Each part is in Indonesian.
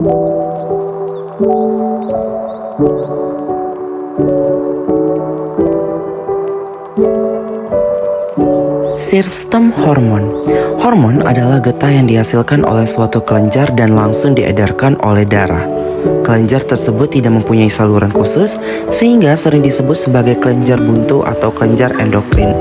Sistem hormon. Hormon adalah getah yang dihasilkan oleh suatu kelenjar dan langsung diedarkan oleh darah. Kelenjar tersebut tidak mempunyai saluran khusus, sehingga sering disebut sebagai kelenjar buntu atau kelenjar endokrin.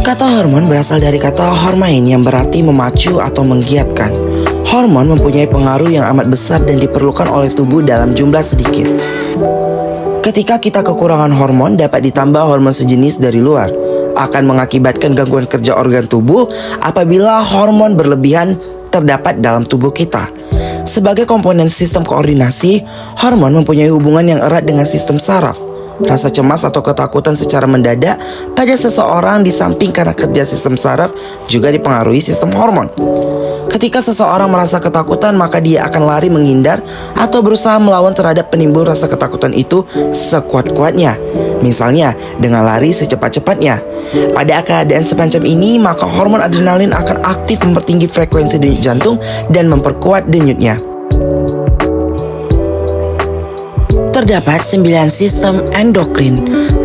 Kata hormon berasal dari kata hormain yang berarti memacu atau menggiatkan. Hormon mempunyai pengaruh yang amat besar dan diperlukan oleh tubuh dalam jumlah sedikit. Ketika kita kekurangan hormon dapat ditambah hormon sejenis dari luar, akan mengakibatkan gangguan kerja organ tubuh apabila hormon berlebihan terdapat dalam tubuh kita. Sebagai komponen sistem koordinasi, hormon mempunyai hubungan yang erat dengan sistem saraf. Rasa cemas atau ketakutan secara mendadak pada seseorang di samping karena kerja sistem saraf juga dipengaruhi sistem hormon. Ketika seseorang merasa ketakutan, maka dia akan lari menghindar atau berusaha melawan terhadap penimbul rasa ketakutan itu sekuat-kuatnya. Misalnya, dengan lari secepat-cepatnya. Pada keadaan semacam ini, maka hormon adrenalin akan aktif mempertinggi frekuensi denyut jantung dan memperkuat denyutnya. Terdapat 9 sistem endokrin.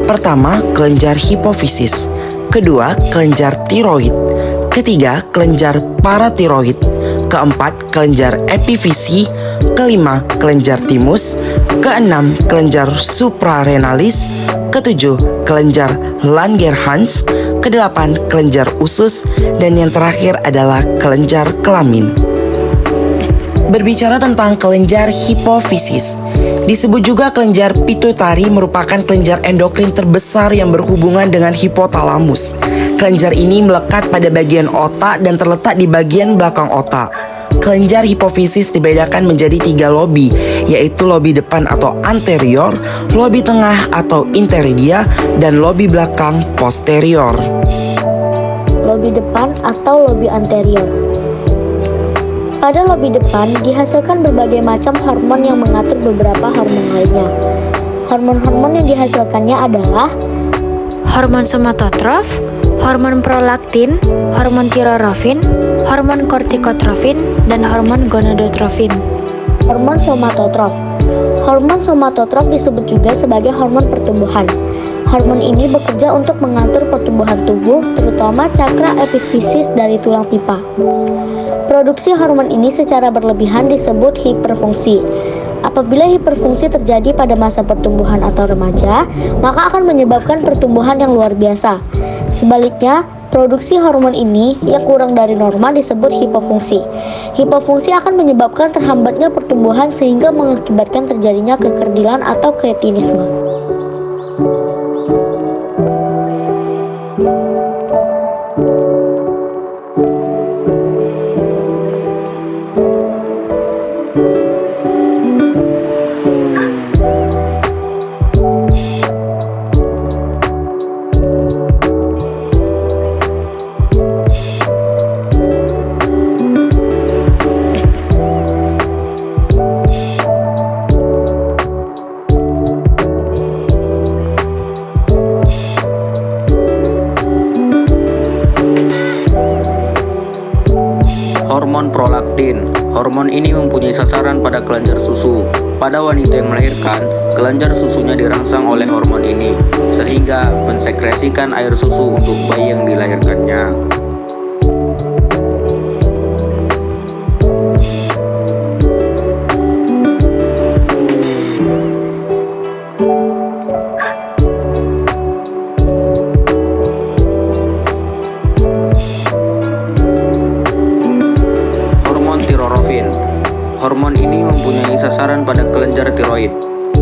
Pertama, kelenjar hipofisis. Kedua, kelenjar tiroid. Ketiga, kelenjar paratiroid. Keempat, kelenjar epifisi. Kelima, kelenjar timus. Keenam, kelenjar suprarenalis. Ketujuh, kelenjar Langerhans. Kedelapan, kelenjar usus. Dan yang terakhir adalah kelenjar kelamin. Berbicara tentang kelenjar hipofisis, disebut juga kelenjar pituitari, merupakan kelenjar endokrin terbesar yang berhubungan dengan hipotalamus. Kelenjar ini melekat pada bagian otak dan terletak di bagian belakang otak. Kelenjar hipofisis dibedakan menjadi 3 lobi, yaitu lobi depan atau anterior, lobi tengah atau intermedia, dan lobi belakang posterior. Lobi depan atau lobi anterior. Pada lobi depan dihasilkan berbagai macam hormon yang mengatur beberapa hormon lainnya. Hormon-hormon yang dihasilkannya adalah hormon somatotrof, hormon prolaktin, hormon tirotrofin, hormon kortikotrofin, dan hormon gonadotrofin. Hormon somatotrof. Hormon somatotrof disebut juga sebagai hormon pertumbuhan. Hormon ini bekerja untuk mengatur pertumbuhan tubuh, terutama cakra epifisis dari tulang pipa. Produksi hormon ini secara berlebihan disebut hiperfungsi. Apabila hiperfungsi terjadi pada masa pertumbuhan atau remaja, maka akan menyebabkan pertumbuhan yang luar biasa. Sebaliknya, produksi hormon ini yang kurang dari normal disebut hipofungsi. Hipofungsi akan menyebabkan terhambatnya pertumbuhan sehingga mengakibatkan terjadinya kekerdilan atau kretinisme. Hormon prolaktin. Hormon ini mempunyai sasaran pada kelenjar susu. Pada wanita yang melahirkan, kelenjar susunya dirangsang oleh hormon ini, sehingga mensekresikan air susu untuk bayi yang dilahirkannya. Hormon ini mempunyai sasaran pada kelenjar tiroid,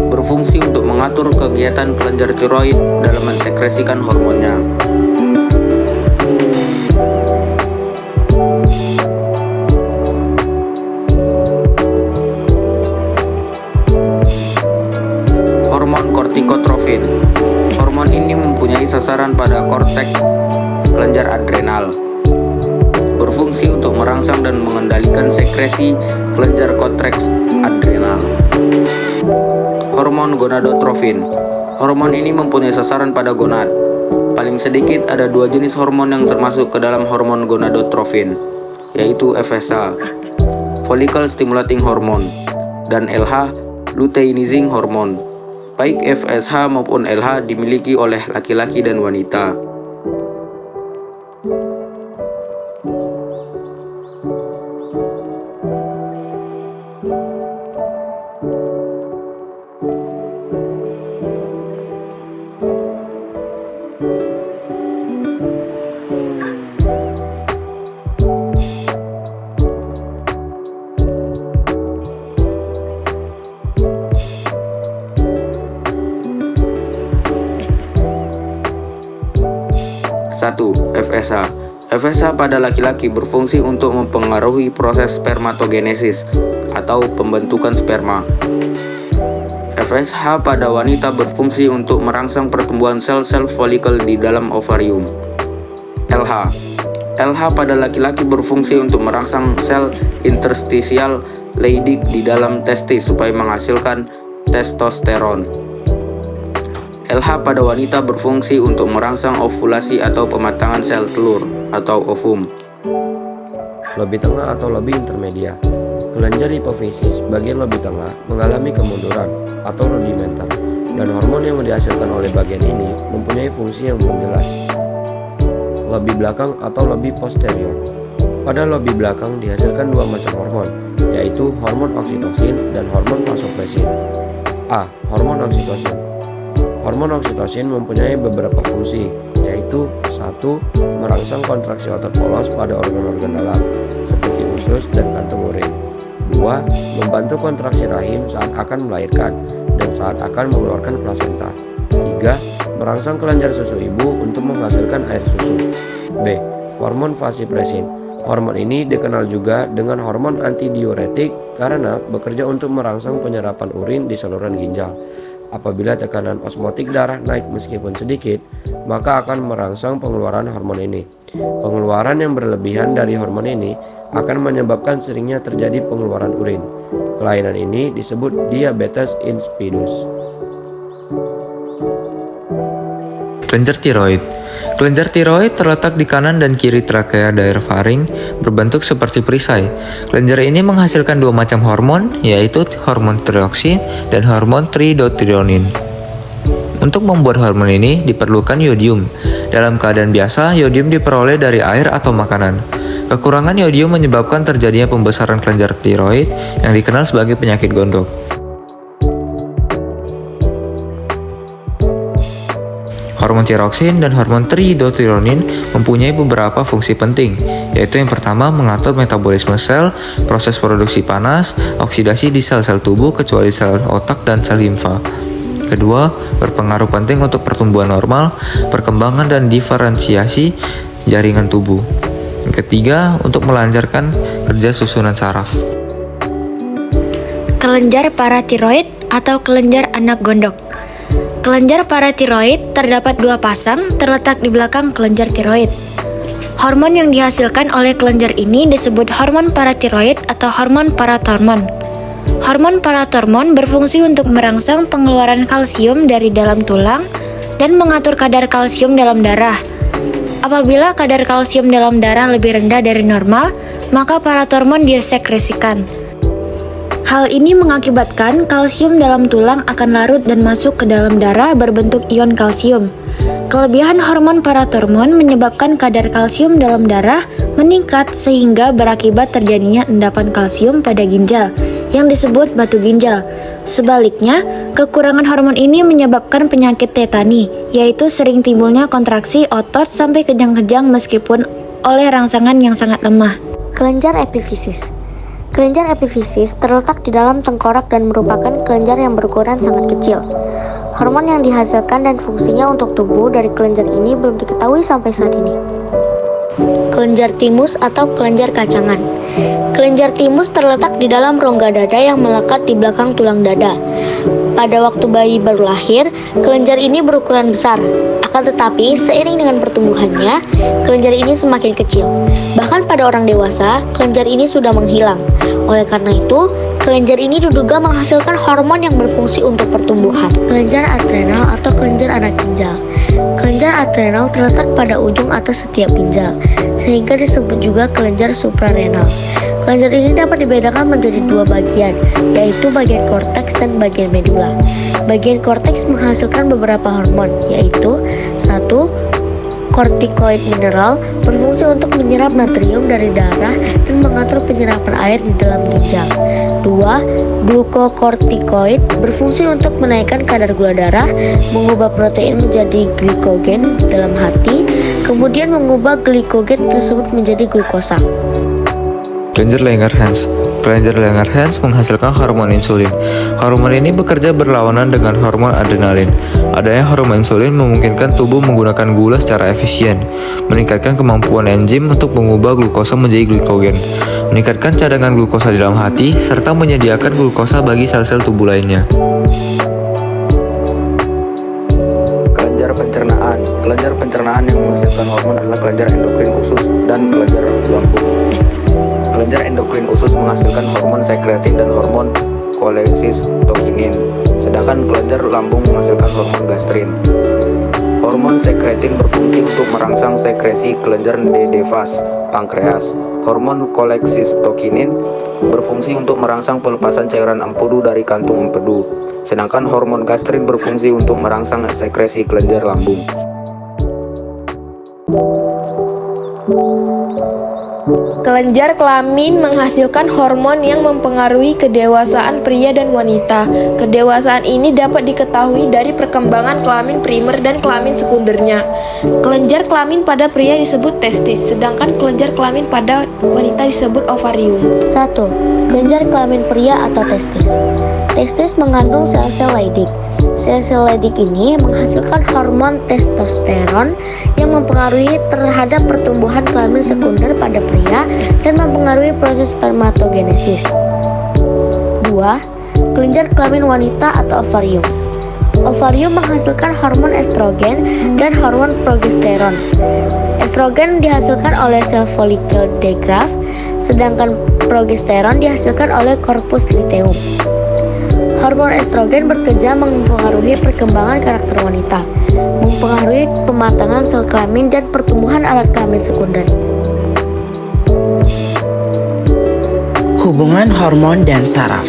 berfungsi untuk mengatur kegiatan kelenjar tiroid dalam mensekresikan hormonnya. Hormon kortikotrofin. Hormon ini mempunyai sasaran pada korteks kelenjar adrenal, berfungsi untuk merangsang dan mengendalikan sekresi kelenjar korteks adrenal. Hormon gonadotrofin. Hormon ini mempunyai sasaran pada gonad. Paling sedikit ada 2 jenis hormon yang termasuk ke dalam hormon gonadotrofin, yaitu FSH, follicle stimulating hormone, dan LH, luteinizing hormone. Baik FSH maupun LH dimiliki oleh laki-laki dan wanita. FSH. FSH pada laki-laki berfungsi untuk mempengaruhi proses spermatogenesis atau pembentukan sperma. FSH pada wanita berfungsi untuk merangsang pertumbuhan sel-sel folikel di dalam ovarium. LH pada laki-laki berfungsi untuk merangsang sel interstisial Leydig di dalam testis supaya menghasilkan testosteron. LH pada wanita berfungsi untuk merangsang ovulasi atau pematangan sel telur atau ovum. Lobi tengah atau lobi intermedia. Kelenjar hipofisis bagian lobi tengah mengalami kemunduran atau rudimenter, dan hormon yang dihasilkan oleh bagian ini mempunyai fungsi yang belum jelas. Lobi belakang atau lobi posterior. Pada lobi belakang dihasilkan 2 macam hormon, yaitu hormon oksitosin dan hormon vasopresin. A. Hormon oksitosin. Hormon oksitosin mempunyai beberapa fungsi, yaitu 1. Merangsang kontraksi otot polos pada organ-organ dalam, seperti usus dan kantung urin. 2. Membantu kontraksi rahim saat akan melahirkan dan saat akan mengeluarkan plasenta. 3. Merangsang kelenjar susu ibu untuk menghasilkan air susu. B. Hormon vasopresin. Hormon ini dikenal juga dengan hormon antidiuretik karena bekerja untuk merangsang penyerapan urin di saluran ginjal. Apabila tekanan osmotik darah naik meskipun sedikit, maka akan merangsang pengeluaran hormon ini. Pengeluaran yang berlebihan dari hormon ini akan menyebabkan seringnya terjadi pengeluaran urin. Kelainan ini disebut diabetes insipidus. Kelenjar tiroid. Kelenjar tiroid terletak di kanan dan kiri trakea daerah faring, berbentuk seperti perisai. Kelenjar ini menghasilkan 2 macam hormon, yaitu hormon tiroxin dan hormon tridothironin. Untuk membuat hormon ini diperlukan yodium. Dalam keadaan biasa, yodium diperoleh dari air atau makanan. Kekurangan yodium menyebabkan terjadinya pembesaran kelenjar tiroid yang dikenal sebagai penyakit gondok. Hormon tiroxin dan hormon tridothironin mempunyai beberapa fungsi penting, yaitu yang pertama mengatur metabolisme sel, proses produksi panas, oksidasi di sel-sel tubuh kecuali sel otak dan sel limfa. Kedua, berpengaruh penting untuk pertumbuhan normal, perkembangan dan diferensiasi jaringan tubuh. Yang ketiga, untuk melancarkan kerja susunan saraf. Kelenjar paratiroid atau kelenjar anak gondok. Kelenjar paratiroid terdapat 2 pasang terletak di belakang kelenjar tiroid. Hormon yang dihasilkan oleh kelenjar ini disebut hormon paratiroid atau hormon paratormon. Hormon paratormon berfungsi untuk merangsang pengeluaran kalsium dari dalam tulang dan mengatur kadar kalsium dalam darah. Apabila kadar kalsium dalam darah lebih rendah dari normal, maka paratormon disekresikan. Hal ini mengakibatkan kalsium dalam tulang akan larut dan masuk ke dalam darah berbentuk ion kalsium. Kelebihan hormon paratormon menyebabkan kadar kalsium dalam darah meningkat sehingga berakibat terjadinya endapan kalsium pada ginjal yang disebut batu ginjal. Sebaliknya, kekurangan hormon ini menyebabkan penyakit tetani, yaitu sering timbulnya kontraksi otot sampai kejang-kejang meskipun oleh rangsangan yang sangat lemah. Kelenjar epifisis. Kelenjar epifisis terletak di dalam tengkorak dan merupakan kelenjar yang berukuran sangat kecil. Hormon yang dihasilkan dan fungsinya untuk tubuh dari kelenjar ini belum diketahui sampai saat ini. Kelenjar timus atau kelenjar kacangan. Kelenjar timus terletak di dalam rongga dada yang melekat di belakang tulang dada. Pada waktu bayi baru lahir, kelenjar ini berukuran besar. Akan tetapi, seiring dengan pertumbuhannya, kelenjar ini semakin kecil. Bahkan pada orang dewasa, kelenjar ini sudah menghilang. Oleh karena itu, kelenjar ini diduga menghasilkan hormon yang berfungsi untuk pertumbuhan. Kelenjar adrenal atau kelenjar anak ginjal. Kelenjar adrenal terletak pada ujung atas setiap ginjal, sehingga disebut juga kelenjar suprarenal. Kelenjar ini dapat dibedakan menjadi dua bagian, yaitu bagian korteks dan bagian medula. Bagian korteks menghasilkan beberapa hormon, yaitu 1. Kortikoid mineral berfungsi untuk menyerap natrium dari darah dan mengatur penyerapan air di dalam ginjal. 2. Glukokortikoid berfungsi untuk menaikkan kadar gula darah, mengubah protein menjadi glikogen dalam hati, kemudian mengubah glikogen tersebut menjadi glukosa. Kelenjar Langerhans. Kelenjar Langerhans menghasilkan hormon insulin. Hormon ini bekerja berlawanan dengan hormon adrenalin. Adanya hormon insulin memungkinkan tubuh menggunakan gula secara efisien, meningkatkan kemampuan enzim untuk mengubah glukosa menjadi glikogen, meningkatkan cadangan glukosa di dalam hati, serta menyediakan glukosa bagi sel-sel tubuh lainnya. Kelenjar pencernaan. Kelenjar pencernaan yang menghasilkan hormon adalah kelenjar endokrin usus dan kelenjar lambung. Kelenjar endokrin usus menghasilkan hormon sekretin dan hormon kolesistokinin, sedangkan kelenjar lambung menghasilkan hormon gastrin. Hormon sekretin berfungsi untuk merangsang sekresi kelenjar DD-vas pankreas. Hormon kolesistokinin berfungsi untuk merangsang pelepasan cairan empedu dari kantung empedu, sedangkan hormon gastrin berfungsi untuk merangsang sekresi kelenjar lambung. Kelenjar kelamin menghasilkan hormon yang mempengaruhi kedewasaan pria dan wanita. Kedewasaan ini dapat diketahui dari perkembangan kelamin primer dan kelamin sekundernya. Kelenjar kelamin pada pria disebut testis, sedangkan kelenjar kelamin pada wanita disebut ovarium. 1. Kelenjar kelamin pria atau testis. Testis mengandung sel-sel Leydig. Sel-sel Leydig ini menghasilkan hormon testosteron yang mempengaruhi terhadap pertumbuhan kelamin sekunder pada pria dan mempengaruhi proses spermatogenesis. 2. Kelenjar kelamin wanita atau ovarium. Ovarium menghasilkan hormon estrogen dan hormon progesteron. Estrogen dihasilkan oleh sel folikel degraf, sedangkan progesteron dihasilkan oleh corpus luteum. Hormon estrogen bekerja mempengaruhi perkembangan karakter wanita, mempengaruhi pematangan sel kelamin dan pertumbuhan alat kelamin sekunder. Hubungan hormon dan saraf.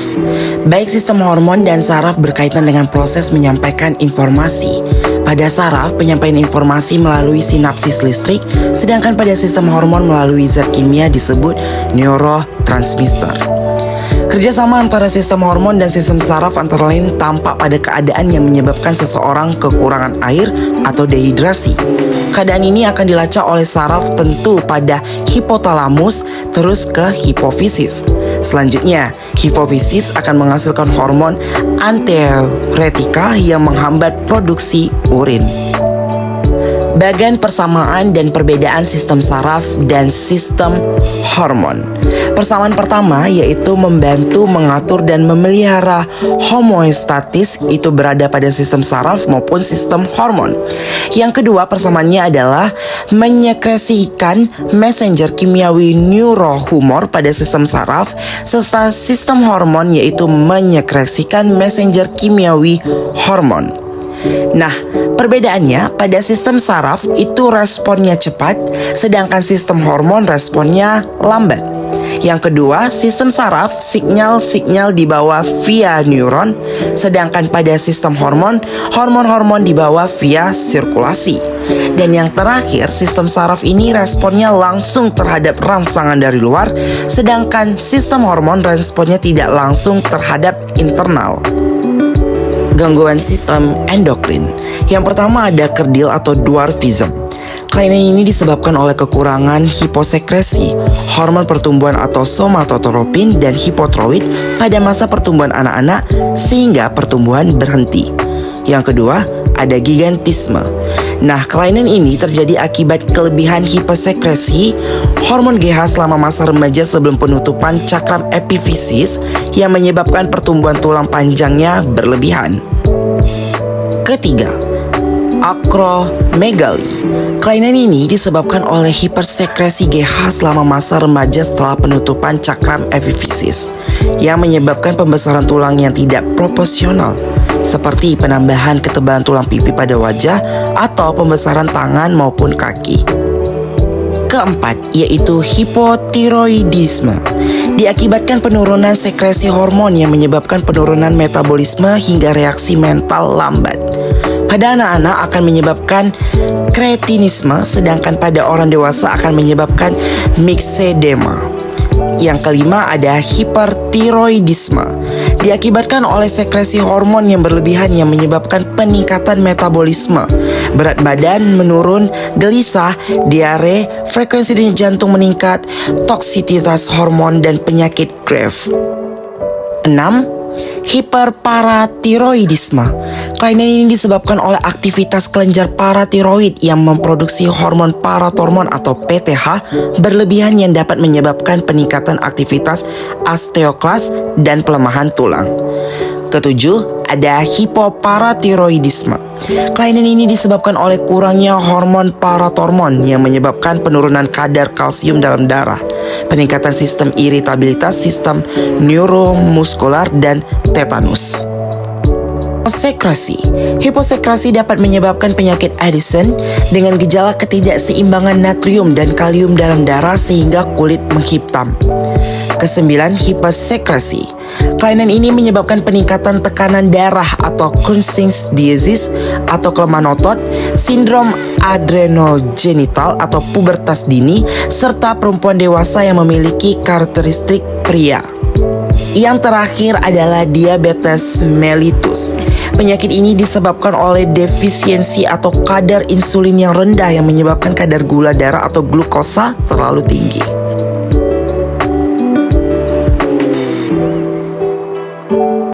Baik sistem hormon dan saraf berkaitan dengan proses menyampaikan informasi. Pada saraf, penyampaian informasi melalui sinapsis listrik, sedangkan pada sistem hormon melalui zat kimia disebut neurotransmitter. Kerjasama antara sistem hormon dan sistem saraf antara lain tampak pada keadaan yang menyebabkan seseorang kekurangan air atau dehidrasi. Keadaan ini akan dilacak oleh saraf tentu pada hipotalamus terus ke hipofisis. Selanjutnya, hipofisis akan menghasilkan hormon antiuretika yang menghambat produksi urin. Bagian persamaan dan perbedaan sistem saraf dan sistem hormon. Persamaan pertama yaitu membantu mengatur dan memelihara homeostatis itu berada pada sistem saraf maupun sistem hormon. Yang kedua persamaannya adalah menyekresikan messenger kimiawi neurohumor pada sistem saraf, serta sistem hormon yaitu menyekresikan messenger kimiawi hormon. Nah, perbedaannya pada sistem saraf itu responnya cepat, sedangkan sistem hormon responnya lambat. Yang kedua, sistem saraf sinyal-sinyal dibawa via neuron, sedangkan pada sistem hormon, hormon-hormon dibawa via sirkulasi. Dan yang terakhir, sistem saraf ini responnya langsung terhadap rangsangan dari luar, sedangkan sistem hormon responnya tidak langsung terhadap internal. Gangguan sistem endokrin. Yang pertama ada kerdil atau dwarfism. Kelainan ini disebabkan oleh kekurangan hiposekresi, hormon pertumbuhan atau somatotropin dan hipotiroid pada masa pertumbuhan anak-anak sehingga pertumbuhan berhenti. Yang kedua, ada gigantisme. Nah, kelainan ini terjadi akibat kelebihan hiposekresi hormon GH selama masa remaja sebelum penutupan cakram epifisis yang menyebabkan pertumbuhan tulang panjangnya berlebihan. Ketiga, akromegali. Kelainan ini disebabkan oleh hipersekresi GH selama masa remaja setelah penutupan cakram epifisis yang menyebabkan pembesaran tulang yang tidak proporsional seperti penambahan ketebalan tulang pipi pada wajah atau pembesaran tangan maupun kaki. Keempat, yaitu hipotiroidisme. Diakibatkan penurunan sekresi hormon yang menyebabkan penurunan metabolisme hingga reaksi mental lambat. Pada anak-anak akan menyebabkan kretinisme, sedangkan pada orang dewasa akan menyebabkan myxedema. Yang kelima ada hipertiroidisme. Diakibatkan oleh sekresi hormon yang berlebihan yang menyebabkan peningkatan metabolisme, berat badan menurun, gelisah, diare, frekuensi denyut jantung meningkat, toksisitas hormon dan penyakit Graves. 6. Hiperparatiroidisme. Kelainan ini disebabkan oleh aktivitas kelenjar paratiroid yang memproduksi hormon paratormon atau PTH berlebihan yang dapat menyebabkan peningkatan aktivitas osteoklas dan pelemahan tulang. Ketujuh, ada hipoparatiroidisme. Kelainan ini disebabkan oleh kurangnya hormon paratormon yang menyebabkan penurunan kadar kalsium dalam darah, peningkatan sistem iritabilitas, sistem neuromuskular, dan tetanus. Hiposekresi. Hiposekresi dapat menyebabkan penyakit Addison dengan gejala ketidakseimbangan natrium dan kalium dalam darah sehingga kulit menghitam. Kesembilan, hipersekresi. Kelainan ini menyebabkan peningkatan tekanan darah atau Cushing's disease atau kelemahan otot, sindrom adrenogenital atau pubertas dini, serta perempuan dewasa yang memiliki karakteristik pria. Yang terakhir adalah diabetes mellitus. Penyakit ini disebabkan oleh defisiensi atau kadar insulin yang rendah yang menyebabkan kadar gula darah atau glukosa terlalu tinggi.